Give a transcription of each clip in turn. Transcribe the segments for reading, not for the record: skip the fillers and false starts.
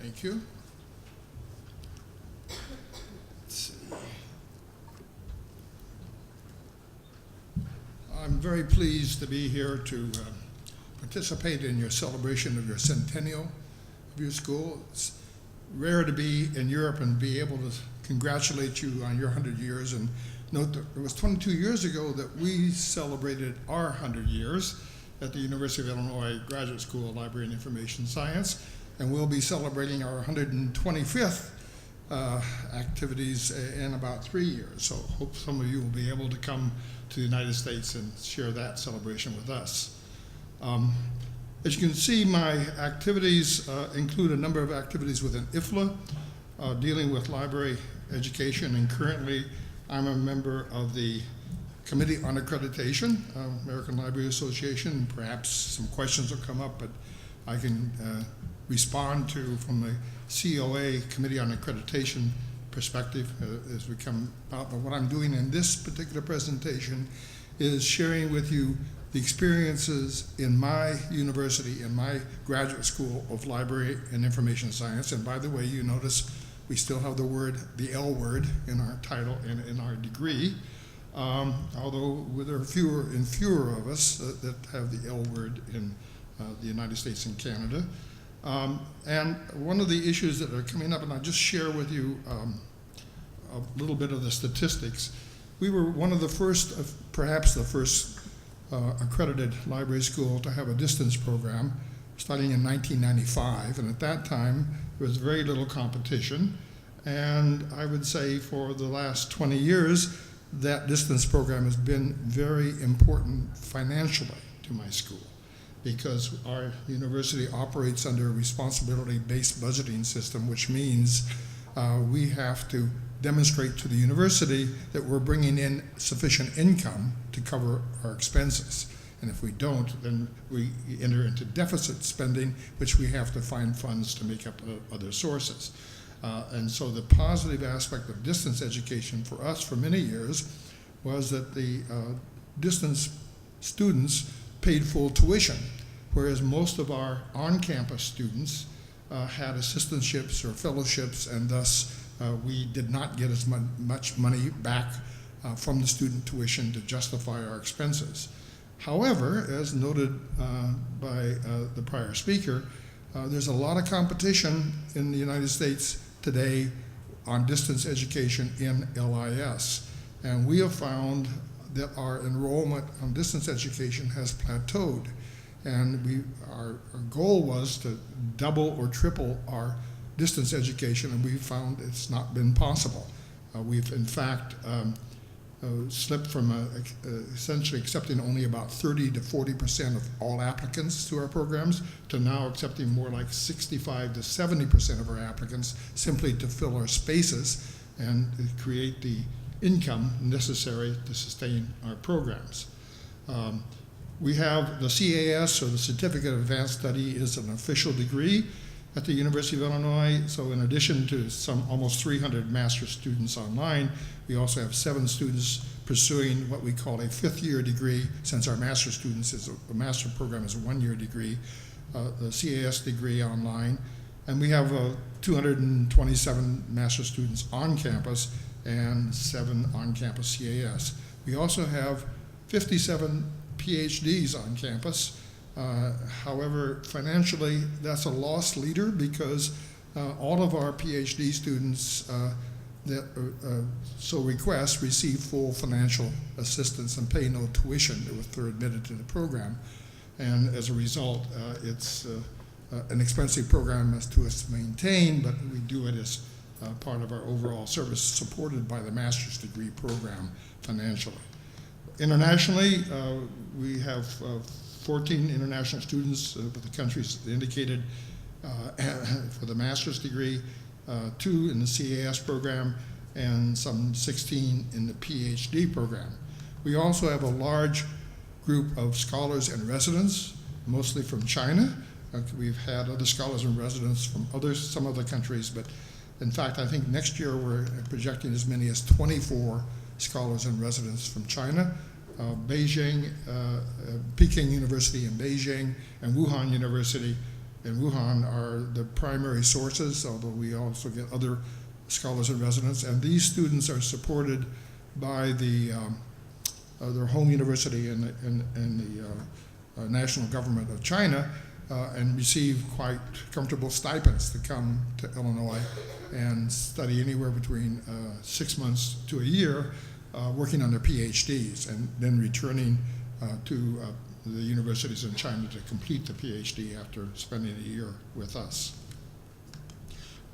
Thank you. Let's see. I'm very pleased to be here to participate in your celebration of your centennial of your school. It's rare to be in Europe and be able to congratulate you on your 100 years, and note that it was 22 years ago that we celebrated our 100 years at the University of Illinois Graduate School of Library and Information Science, and we'll be celebrating our 125th activities in about 3 years. So hope some of you will be able to come to the United States and share that celebration with us. As you can see, my activities include a number of activities within IFLA, dealing with library education, and currently I'm a member of the Committee on Accreditation, American Library Association. Perhaps some questions will come up, but I can respond to from the COA, Committee on Accreditation perspective as we come out. But what I'm doing in this particular presentation is sharing with you the experiences in my university, in my graduate school of library and information science. And by the way, you notice we still have the L word in our title and in our degree, although there are fewer and fewer of us that have the L word in the United States and Canada. And one of the issues that are coming up, and I'll just share with you a little bit of the statistics. We were one of the first, perhaps the first accredited library school to have a distance program starting in 1995, and at that time there was very little competition, and I would say for the last 20 years that distance program has been very important financially to my school, because our university operates under a responsibility-based budgeting system, which means we have to demonstrate to the university that we're bringing in sufficient income to cover our expenses. And if we don't, then we enter into deficit spending, which we have to find funds to make up other sources. And so the positive aspect of distance education for us for many years was that the distance students paid full tuition, whereas most of our on-campus students had assistantships or fellowships, and thus we did not get as much money back from the student tuition to justify our expenses. However, as noted by the prior speaker, there's a lot of competition in the United States today on distance education in LIS. And we have found that our enrollment on distance education has plateaued. And our goal was to double or triple our distance education, and we found it's not been possible. We've in fact slipped from essentially accepting only about 30 to 40% of all applicants to our programs to now accepting more like 65 to 70% of our applicants, simply to fill our spaces and create the income necessary to sustain our programs. We have the CAS, or the Certificate of Advanced Study, is an official degree at the University of Illinois. So in addition to some almost 300 master's students online, we also have 7 students pursuing what we call a 5th-year degree, since our master's students a master program is a 1-year degree, the CAS degree online. And we have 227 master's students on campus and 7 on-campus CAS. We also have 57 PhDs on campus. However, financially, that's a lost leader, because all of our PhD students that so request receive full financial assistance and pay no tuition if they're admitted to the program. And as a result, it's an expensive program to us to maintain, but we do it as part of our overall service, supported by the master's degree program financially. Internationally, we have 14 international students with the countries indicated for the master's degree, 2 in the CAS program, and some 16 in the PhD program. We also have a large group of scholars and residents, mostly from China. We've had other scholars and residents from some other countries, but in fact, I think next year we're projecting as many as 24 scholars and residents from China, Beijing, Peking University in Beijing, and Wuhan University in Wuhan are the primary sources, although we also get other scholars in residence. And these students are supported by their home university and the national government of China, and receive quite comfortable stipends to come to Illinois and study anywhere between 6 months to a year, working on their PhDs, and then returning to the universities in China to complete the PhD after spending a year with us.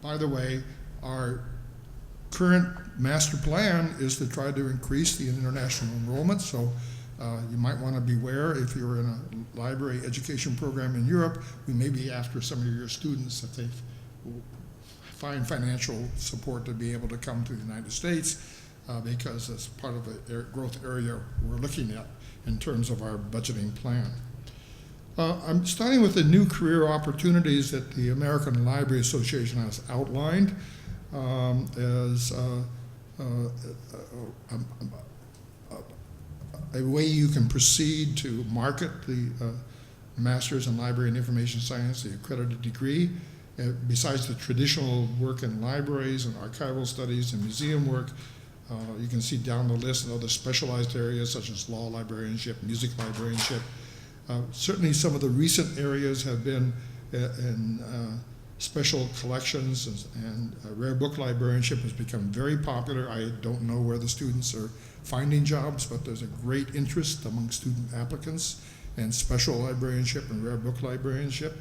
By the way, our current master plan is to try to increase the international enrollment, so you might want to beware if you're in a library education program in Europe. We may be after some of your students that they find financial support to be able to come to the United States, because that's part of the growth area we're looking at in terms of our budgeting plan. I'm starting with the new career opportunities that the American Library Association has outlined as a way you can proceed to market the Master's in Library and Information Science, the accredited degree. Besides the traditional work in libraries and archival studies and museum work, you can see down the list of other specialized areas such as law librarianship, music librarianship. Certainly some of the recent areas have been in special collections, and rare book librarianship has become very popular. I don't know where the students are finding jobs, but there's a great interest among student applicants in special librarianship and rare book librarianship.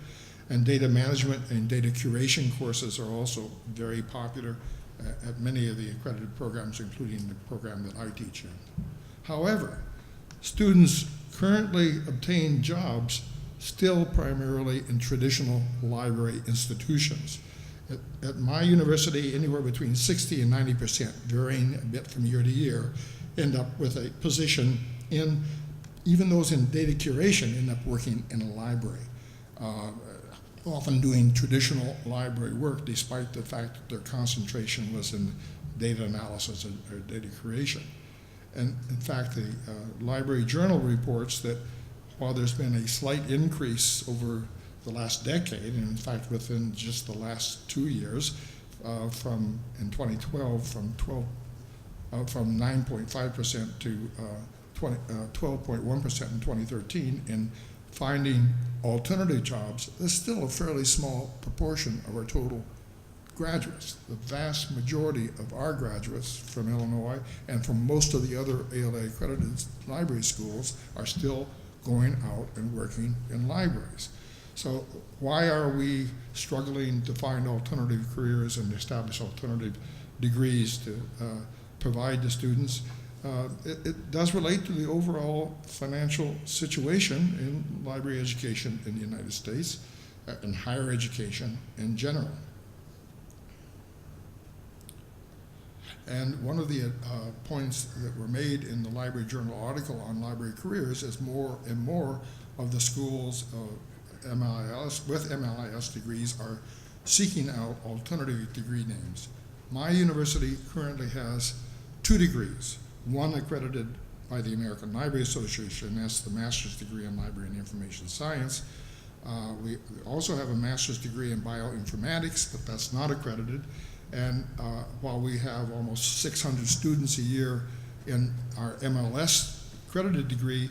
And data management and data curation courses are also very popular at many of the accredited programs, including the program that I teach in. However, students currently obtain jobs still primarily in traditional library institutions. At my university, anywhere between 60 and 90%, varying a bit from year to year, end up with a position in, even those in data curation end up working in a library, often doing traditional library work despite the fact that their concentration was in data analysis or data curation. And in fact, the Library Journal reports that while there's been a slight increase over the last decade, and in fact within just the last 2 years, from in 2012 from 9.5% to 12.1% in 2013 in finding alternative jobs, there's still a fairly small proportion of our total graduates. The vast majority of our graduates from Illinois and from most of the other ALA accredited library schools are still going out and working in libraries. So why are we struggling to find alternative careers and establish alternative degrees to provide to students? It does relate to the overall financial situation in library education in the United States and higher education in general. And one of the points that were made in the Library Journal article on library careers is more and more of the schools MLIS, with MLIS degrees are seeking out alternative degree names. My university currently has 2 degrees, one accredited by the American Library Association, that's the master's degree in library and information science. We also have a master's degree in bioinformatics, but that's not accredited. And while we have almost 600 students a year in our MLS accredited degree,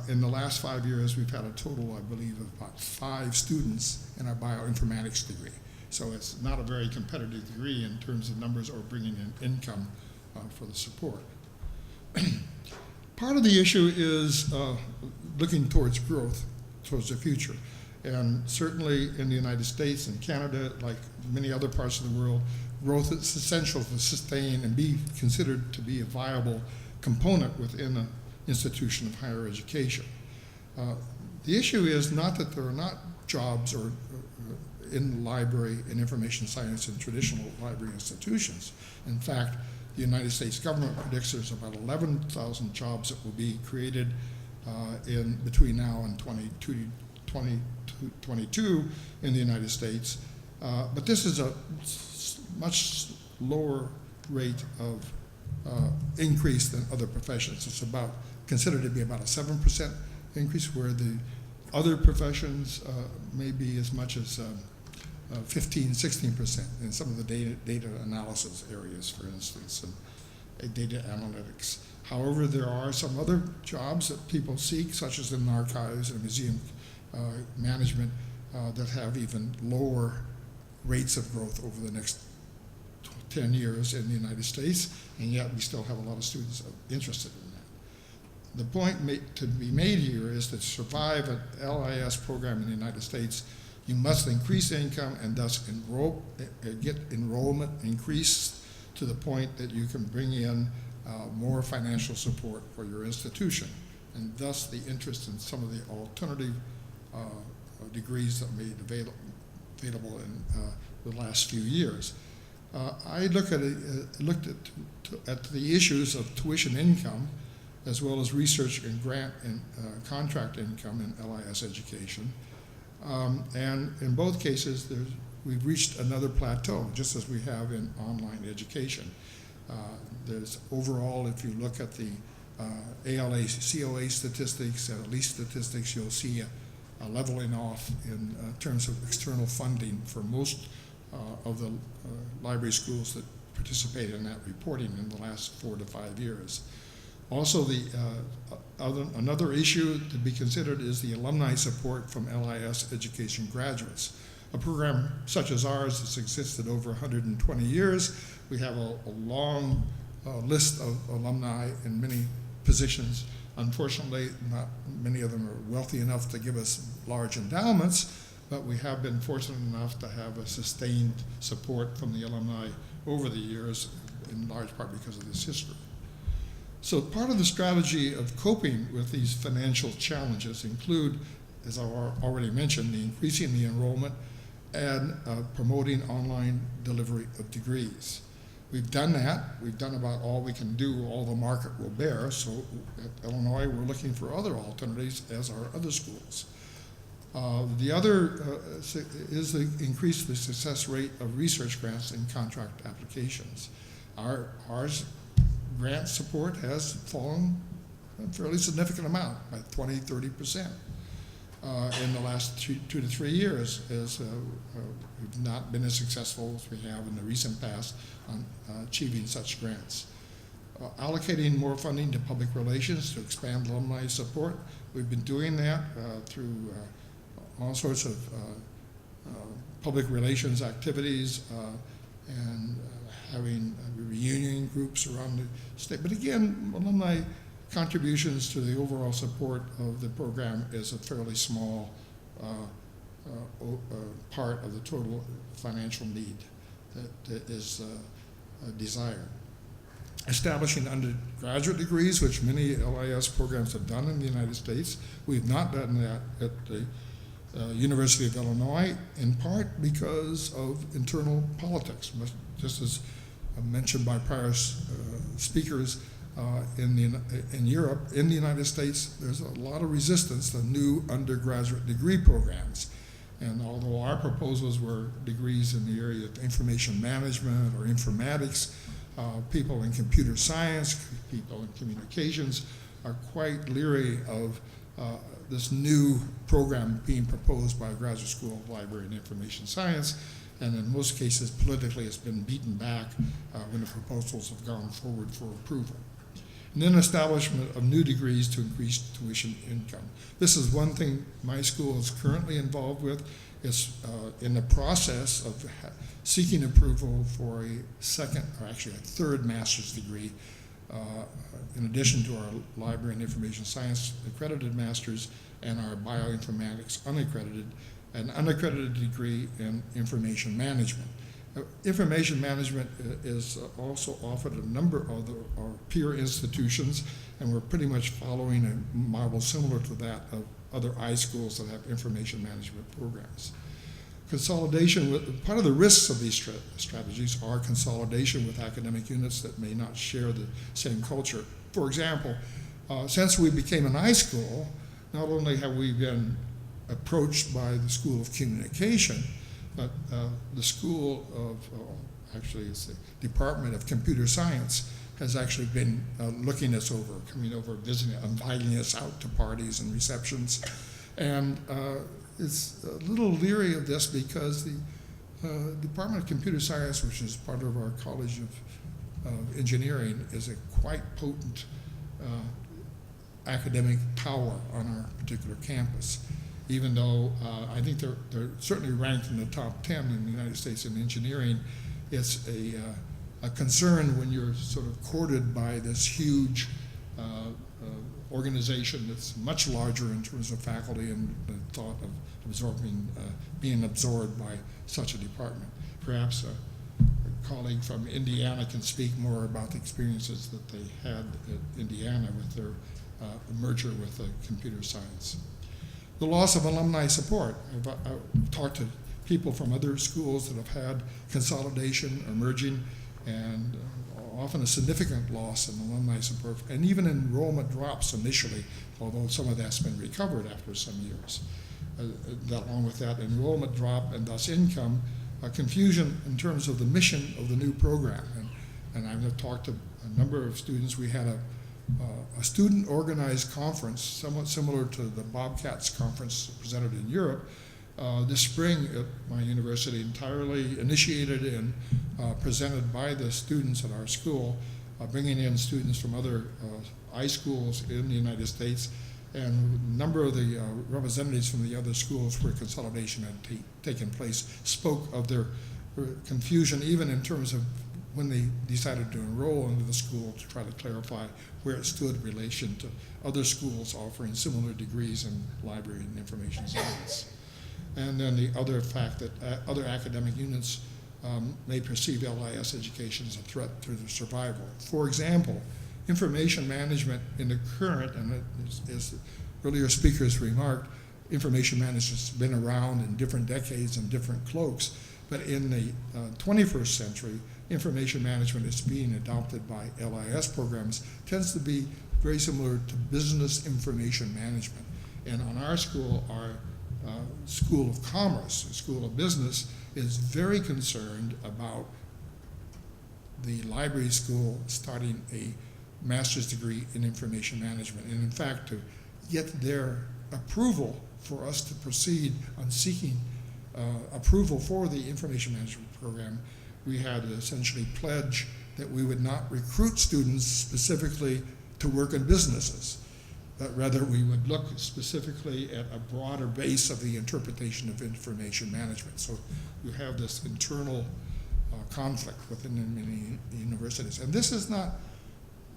in the last 5 years, we've had a total, I believe, of about 5 students in our bioinformatics degree. So it's not a very competitive degree in terms of numbers or bringing in income for the support. Part of the issue is looking towards growth, towards the future. And certainly in the United States and Canada, like many other parts of the world, growth is essential to sustain and be considered to be a viable component within an institution of higher education. The issue is not that there are not jobs or in the library and information science in traditional library institutions. In fact, the United States government predicts there's about 11,000 jobs that will be created in between now and 2022 in the United States. But this is a much lower rate of increase than other professions. It's considered to be about a 7% increase, where the Other professions may be as much as 15, 16% in some of the data analysis areas, for instance, and data analytics. However, there are some other jobs that people seek, such as in archives and museum management, that have even lower rates of growth over the next 10 years in the United States, and yet we still have a lot of students interested in that. The point to be made here is that to survive an LIS program in the United States, you must increase income and thus get enrollment increased to the point that you can bring in more financial support for your institution, and thus the interest in some of the alternative degrees that made available in the last few years. I looked at the issues of tuition income, as well as research and grant and contract income in LIS education. And in both cases, we've reached another plateau, just as we have in online education. There's overall, if you look at the ALA, COA statistics and LIS statistics, you'll see a leveling off in terms of external funding for most of the library schools that participated in that reporting in the last 4 to 5 years. Also, another issue to be considered is the alumni support from LIS education graduates. A program such as ours has existed over 120 years. We have a long list of alumni in many positions. Unfortunately, not many of them are wealthy enough to give us large endowments, but we have been fortunate enough to have a sustained support from the alumni over the years, in large part because of this history. So part of the strategy of coping with these financial challenges include, as I already mentioned, the increasing the enrollment and promoting online delivery of degrees. We've done that. We've done about all we can do, all the market will bear. So at Illinois, we're looking for other alternatives, as are other schools. The other is to increase the success rate of research grants and contract applications. Ours grant support has fallen a fairly significant amount, by 20, 30%. In the last 2 to 3 years, as we've not been as successful as we have in the recent past on achieving such grants. Allocating more funding to public relations to expand alumni support. We've been doing that through all sorts of public relations activities and having reunion groups around the state. But again, alumni contributions to the overall support of the program is a fairly small part of the total financial need that is desired. Establishing undergraduate degrees, which many LIS programs have done in the United States. We've not done that at the University of Illinois, in part because of internal politics. Just as mentioned by prior speakers, in Europe, in the United States, there's a lot of resistance to new undergraduate degree programs. And although our proposals were degrees in the area of information management or informatics, people in computer science, people in communications are quite leery of this new program being proposed by a graduate school of library and information science. And in most cases, politically, it's been beaten back when the proposals have gone forward for approval. And then establishment of new degrees to increase tuition income. This is one thing my school is currently involved with. It's in the process of seeking approval for a second, or actually a third master's degree, in addition to our library and information science accredited master's and our bioinformatics an unaccredited degree in information management. Information management is also offered at a number of our peer institutions, and we're pretty much following a model similar to that of other I-schools that have information management programs. Consolidation, part of the risks of these strategies are consolidation with academic units that may not share the same culture. For example, since we became an I-school, not only have we been approached by the School of Communication, but the School of, actually it's the Department of Computer Science, has actually been looking us over, coming over, visiting, inviting us out to parties and receptions. And it's a little leery of this because the Department of Computer Science, which is part of our College of Engineering, is a quite potent academic power on our particular campus. Even though I think they're certainly ranked in the top 10 in the United States in engineering, it's a concern when you're sort of courted by this huge organization that's much larger in terms of faculty and the thought of being absorbed by such a department. Perhaps a colleague from Indiana can speak more about the experiences that they had at Indiana with their merger with computer science. The loss of alumni support. I've talked to people from other schools that have had consolidation or merging, and often a significant loss in alumni support, and even enrollment drops initially, although some of that's been recovered after some years. Along with that, enrollment drop and thus income, confusion in terms of the mission of the new program. And I've talked to a number of students. We had a student-organized conference, somewhat similar to the Bobcats conference presented in Europe, this spring at my university, entirely initiated and presented by the students at our school, bringing in students from other schools in the United States, and a number of the representatives from the other schools where consolidation had taken place spoke of their confusion, even in terms of when they decided to enroll into the school, to try to clarify where it stood in relation to other schools offering similar degrees in library and information science. And then the other fact that other academic units may perceive LIS education as a threat to their survival. For example, information management in the current, and as earlier speakers remarked, information management's been around in different decades and different cloaks, but in the 21st century, information management is being adopted by LIS programs, tends to be very similar to business information management. And on our school, our School of Commerce, School of Business, is very concerned about the library school starting a master's degree in information management. And in fact, to get their approval for us to proceed on seeking approval for the information management program, we had to essentially pledge that we would not recruit students specifically to work in businesses, but rather we would look specifically at a broader base of the interpretation of information management. So you have this internal conflict within many universities. And this is not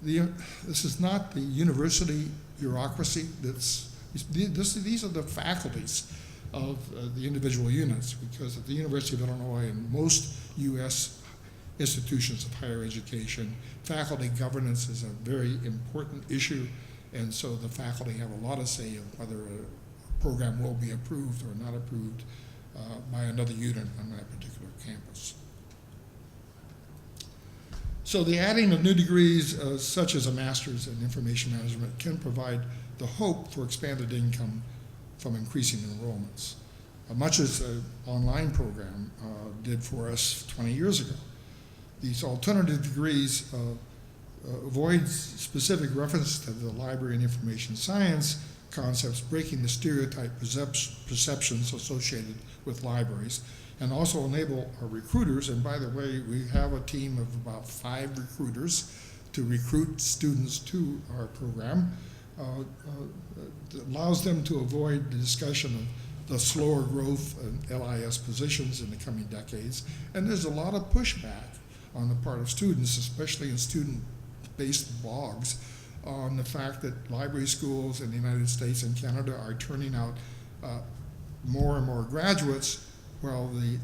the university bureaucracy. These are the faculties of the individual units, because at the University of Illinois and most U.S. institutions of higher education, faculty governance is a very important issue, and so the faculty have a lot of say in whether a program will be approved or not approved by another unit on that particular campus. So the adding of new degrees such as a master's in information management can provide the hope for expanded income from increasing enrollments, much as the online program did for us 20 years ago. These alternative degrees avoid specific reference to the library and information science concepts, breaking the stereotype perceptions associated with libraries, and also enable our recruiters. And by the way, we have a team of about 5 recruiters to recruit students to our program. It allows them to avoid the discussion of the slower growth in LIS positions in the coming decades. And there's a lot of pushback on the part of students, especially in student-based blogs, on the fact that library schools in the United States and Canada are turning out more and more graduates, while the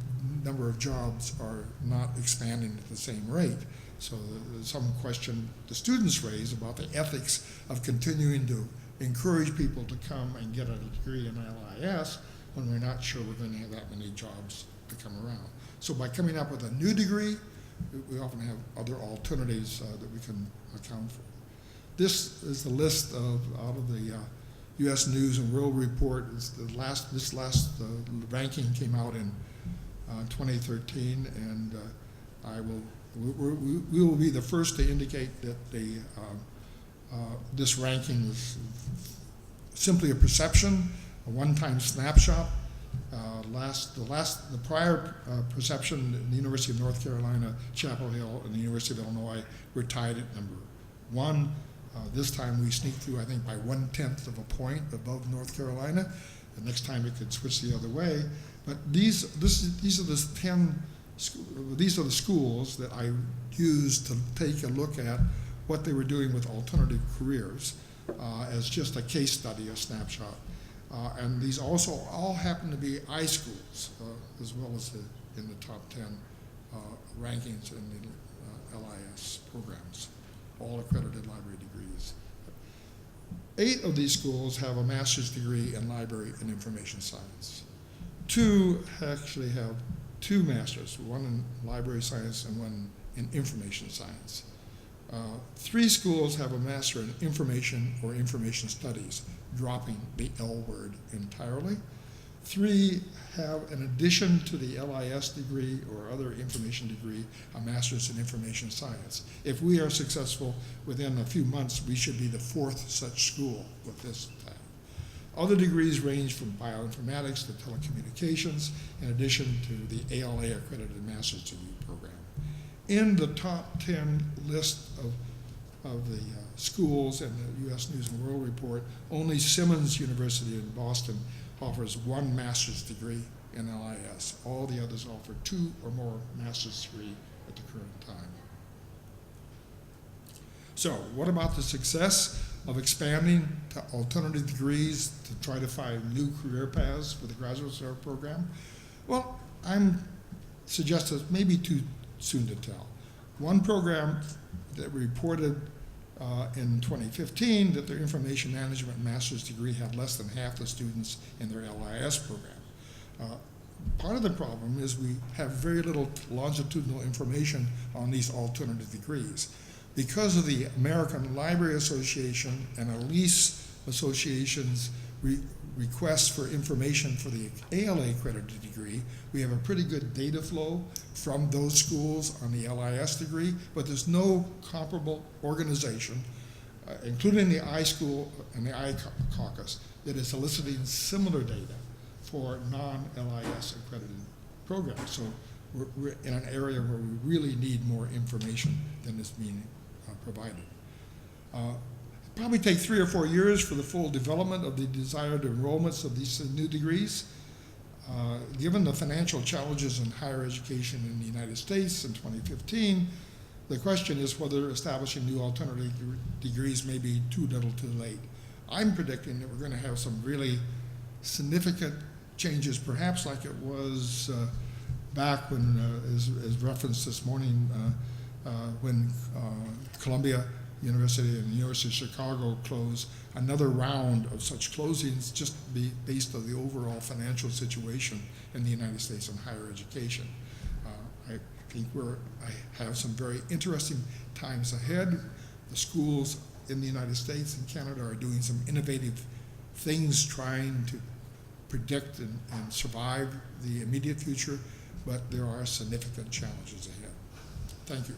number of jobs are not expanding at the same rate. So there's some question the students raise about the ethics of continuing to encourage people to come and get a degree in LIS when we're not sure we're going to have that many jobs to come around. So by coming up with a new degree, we often have other alternatives that we can account for. This is the list out of the U.S. News and World Report. This last ranking came out in 2013, and we will be the first to indicate that this ranking is simply a perception a one-time snapshot. The prior perception in the University of North Carolina, Chapel Hill, and the University of Illinois were tied at number 1. This time we sneaked through, I think, by 1/10 of a point above North Carolina. The next time it could switch the other way. But these are the schools that I used to take a look at what they were doing with alternative careers as just a case study, a snapshot. And these also all happen to be iSchools, as well as in the top 10 rankings in the LIS programs, all accredited library degrees. 8 of these schools have a master's degree in library and information science. 2 actually have 2 masters, one in library science and one in information science. 3 schools have a master in information or information studies, dropping the L word entirely. 3 have, in addition to the LIS degree or other information degree, a master's in information science. If we are successful within a few months, we should be the 4th such school with this tab. Other degrees range from bioinformatics to telecommunications, in addition to the ALA accredited master's degree program. In the top 10 list of the schools in the U.S. News and World Report, only Simmons University in Boston offers 1 master's degree in LIS. All the others offer 2 or more master's degrees at the current time. So what about the success of expanding to alternative degrees to try to find new career paths for the graduate student program? Well, I'm suggesting maybe too soon to tell. One program that reported in 2015 that their information management master's degree had less than half the students in their LIS program. Part of the problem is we have very little longitudinal information on these alternative degrees. Because of the American Library Association and LIS Association's requests for information for the ALA accredited degree, we have a pretty good data flow from those schools on the LIS degree, but there's no comparable organization, including the iSchool and the iCaucus, that is eliciting similar data for non-LIS accredited programs. So we're in an area where we really need more information than is being provided. Probably take 3 or 4 years for the full development of the desired enrollments of these new degrees. Given the financial challenges in higher education in the United States in 2015, the question is whether establishing new alternative degrees may be too little too late. I'm predicting that we're going to have some really significant changes, perhaps like it was back when, as referenced this morning, when Columbia University and the University of Chicago closed, another round of such closings just based on the overall financial situation in the United States and higher education. I think I have some very interesting times ahead. The schools in the United States and Canada are doing some innovative things trying to predict and survive the immediate future, but there are significant challenges ahead. Thank you.